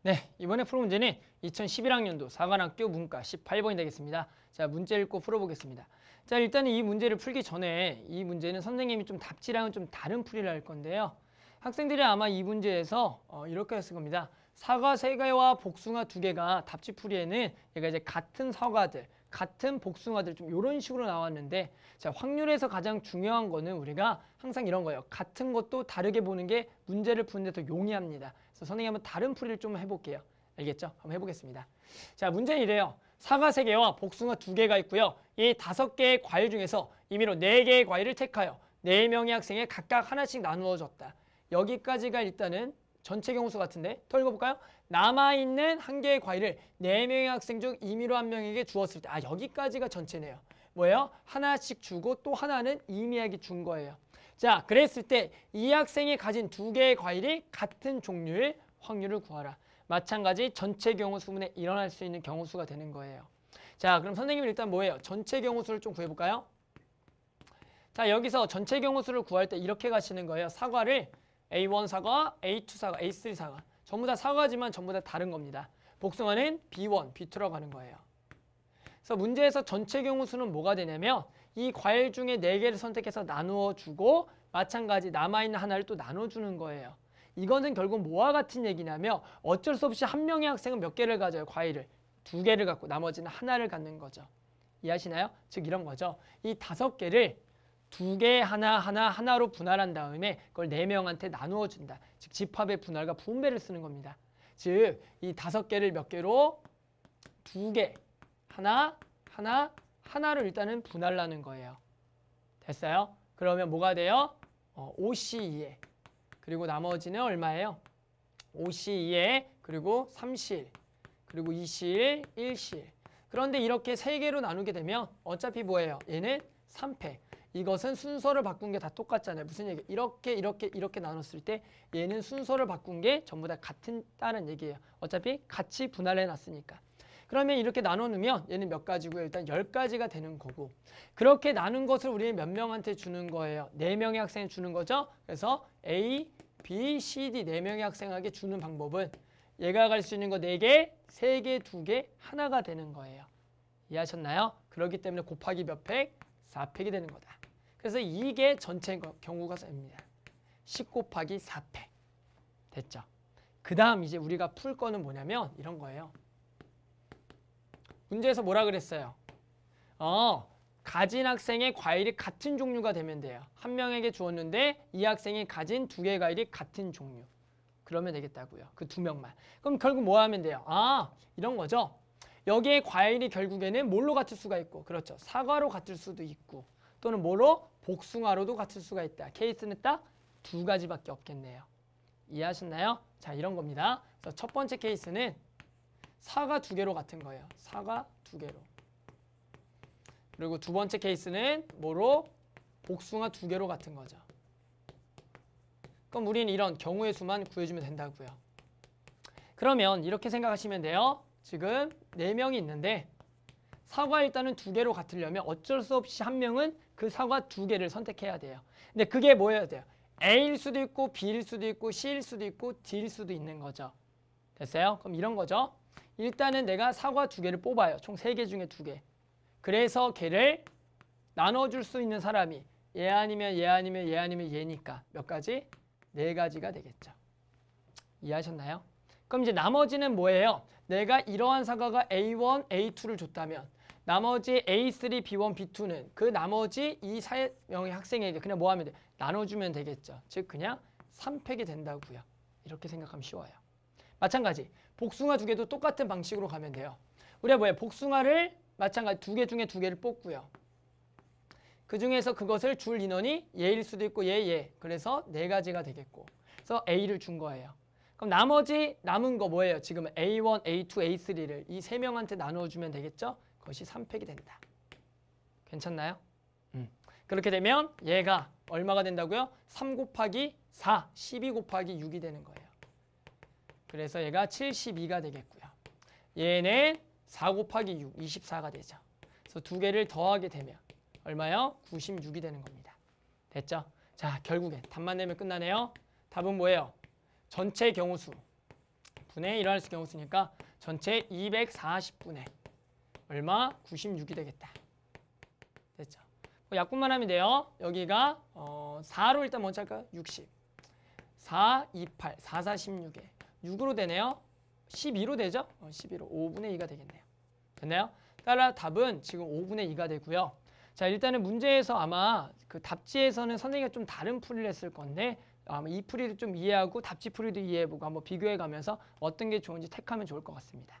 네, 이번에 풀 문제는 2011학년도 사관학교 문과 18번이 되겠습니다. 자, 문제 읽고 풀어보겠습니다. 자, 일단은 이 문제를 풀기 전에 이 문제는 선생님이 좀 답지랑은 좀 다른 풀이를 할 건데요. 학생들이 아마 이 문제에서 이렇게 했을 겁니다. 사과 3개와 복숭아 2개가 답지 풀이에는 얘가 이제 같은 사과들, 같은 복숭아들 좀 이런 식으로 나왔는데, 자, 확률에서 가장 중요한 거는 우리가 항상 이런 거예요. 같은 것도 다르게 보는 게 문제를 푸는 데 더 용이합니다. 그래서 선생님 한번 다른 풀이를 좀 해볼게요. 알겠죠? 한번 해보겠습니다. 자, 문제는 이래요. 사과 3개와 복숭아 2개가 있고요. 이 5개의 과일 중에서 임의로 4개의 과일을 택하여 4명의 학생에 각각 하나씩 나누어 줬다. 여기까지가 일단은 전체 경우수 같은데 더 읽어볼까요? 남아있는 1개의 과일을 4명의 학생 중 임의로 1명에게 주었을 때, 여기까지가 전체네요. 뭐예요? 하나씩 주고 또 하나는 임의하게 준 거예요. 자, 그랬을 때 이 학생이 가진 2개의 과일이 같은 종류일 확률을 구하라. 마찬가지 전체 경우수분에 일어날 수 있는 경우수가 되는 거예요. 자, 그럼 선생님은 일단 뭐예요? 전체 경우수를 좀 구해볼까요? 자, 여기서 전체 경우수를 구할 때 이렇게 가시는 거예요. 사과를 A1 사과, A2 사과, A3 사과. 전부 다 사과지만 전부 다 다른 겁니다. 복숭아는 B1, B2라고 하는 거예요. 그래서 문제에서 전체 경우수는 뭐가 되냐면 이 과일 중에 4개를 선택해서 나누어 주고 마찬가지 남아있는 하나를 또 나눠주는 거예요. 이거는 결국 뭐와 같은 얘기냐면 어쩔 수 없이 한 명의 학생은 몇 개를 가져요? 과일을 2개를 갖고 나머지는 하나를 갖는 거죠. 이해하시나요? 즉 이런 거죠. 이 5개를 2개 하나로 분할한 다음에 그걸 4명한테 나누어 준다. 즉 집합의 분할과 분배를 쓰는 겁니다. 즉 이 5개를 몇 개로 2개 하나로 일단은 분할하는 거예요. 됐어요? 그러면 뭐가 돼요? 5C2에 그리고 나머지는 얼마예요? 5C2에 그리고 3C1 그리고 2C1, 1C1. 그런데 이렇게 3개로 나누게 되면 어차피 뭐예요? 얘는 3패. 이것은 순서를 바꾼 게 다 똑같잖아요. 무슨 얘기? 이렇게 나눴을 때 얘는 순서를 바꾼 게 전부 다 같다는 얘기예요. 어차피 같이 분할해 놨으니까. 그러면 이렇게 나눠 놓으면 얘는 몇 가지고요? 일단 10가지가 되는 거고, 그렇게 나눈 것을 우리는 몇 명한테 주는 거예요? 4명의 학생에 주는 거죠. 그래서 A, B, C, D 4명의 학생에게 주는 방법은 얘가 갈 수 있는 거 4개, 3개, 2개, 하나가 되는 거예요. 이해하셨나요? 그렇기 때문에 곱하기 몇 팩? 4팩이 되는 거다. 그래서 이게 전체 경우가 됩니다. 10 곱하기 4팩. 됐죠? 그 다음 이제 우리가 풀 거는 뭐냐면 이런 거예요. 문제에서 뭐라 그랬어요? 가진 학생의 과일이 같은 종류가 되면 돼요. 한 명에게 주었는데 이 학생이 가진 2개의 과일이 같은 종류. 그러면 되겠다고요. 그 2명만. 그럼 결국 뭐 하면 돼요? 이런 거죠. 여기에 과일이 결국에는 뭘로 같을 수가 있고, 그렇죠. 사과로 같을 수도 있고, 또는 뭐로? 복숭아로도 같을 수가 있다. 케이스는 딱 2가지밖에 없겠네요. 이해하셨나요? 자, 이런 겁니다. 그래서 첫 번째 케이스는 사과 2개로 같은 거예요. 사과 2개로. 그리고 두 번째 케이스는 뭐로? 복숭아 2개로 같은 거죠. 그럼 우리는 이런 경우의 수만 구해주면 된다고요. 그러면 이렇게 생각하시면 돼요. 지금 4명이 있는데 사과 일단은 2개로 같으려면 어쩔 수 없이 한 명은 그 사과 2개를 선택해야 돼요. 근데 그게 뭐여야 돼요? A일 수도 있고 B일 수도 있고 C일 수도 있고 D일 수도 있는 거죠. 됐어요? 그럼 이런 거죠. 일단은 내가 사과 2개를 뽑아요. 총 3개 중에 2개. 그래서 걔를 나눠줄 수 있는 사람이 얘 아니면 얘 아니면 얘 아니면 얘니까 몇 가지? 4가지가 되겠죠. 이해하셨나요? 그럼 이제 나머지는 뭐예요? 내가 이러한 사과가 A1, A2를 줬다면 나머지 A3, B1, B2는 그 나머지 이 4명의 학생에게 그냥 뭐 하면 돼? 나눠주면 되겠죠. 즉 그냥 3팩이 된다고요. 이렇게 생각하면 쉬워요. 마찬가지 복숭아 2개도 똑같은 방식으로 가면 돼요. 우리가 뭐예요? 복숭아를 마찬가지 2개 중에 2개를 뽑고요. 그 중에서 그것을 줄 인원이 얘일 수도 있고 얘. 그래서 4가지가 되겠고. 그래서 A를 준 거예요. 그럼 나머지 남은 거 뭐예요? 지금 A1, A2, A3를 이 3명한테 나눠주면 되겠죠? 그것이 3팩이 된다. 괜찮나요? 그렇게 되면 얘가 얼마가 된다고요? 3 곱하기 4, 12 곱하기 6이 되는 거예요. 그래서 얘가 72가 되겠고요. 얘는 4 곱하기 6, 24가 되죠. 그래서 2개를 더하게 되면 얼마요? 96이 되는 겁니다. 됐죠? 자, 결국엔 답만 내면 끝나네요. 답은 뭐예요? 전체 경우수 분의 1을 경우 쓰니까 전체 240분의 얼마? 96이 되겠다. 됐죠? 약분만 하면 돼요. 여기가 4로 일단 먼저 할까요? 60. 4, 28, 4, 4, 16에 6으로 되네요. 12로 되죠? 12로 5분의 2가 되겠네요. 됐나요? 따라 답은 지금 5분의 2가 되고요. 자, 일단은 문제에서 아마 그 답지에서는 선생님이 좀 다른 풀이를 했을 건데 아마 이 풀이도 좀 이해하고 답지 풀이도 이해해보고 한번 비교해 가면서 어떤 게 좋은지 택하면 좋을 것 같습니다.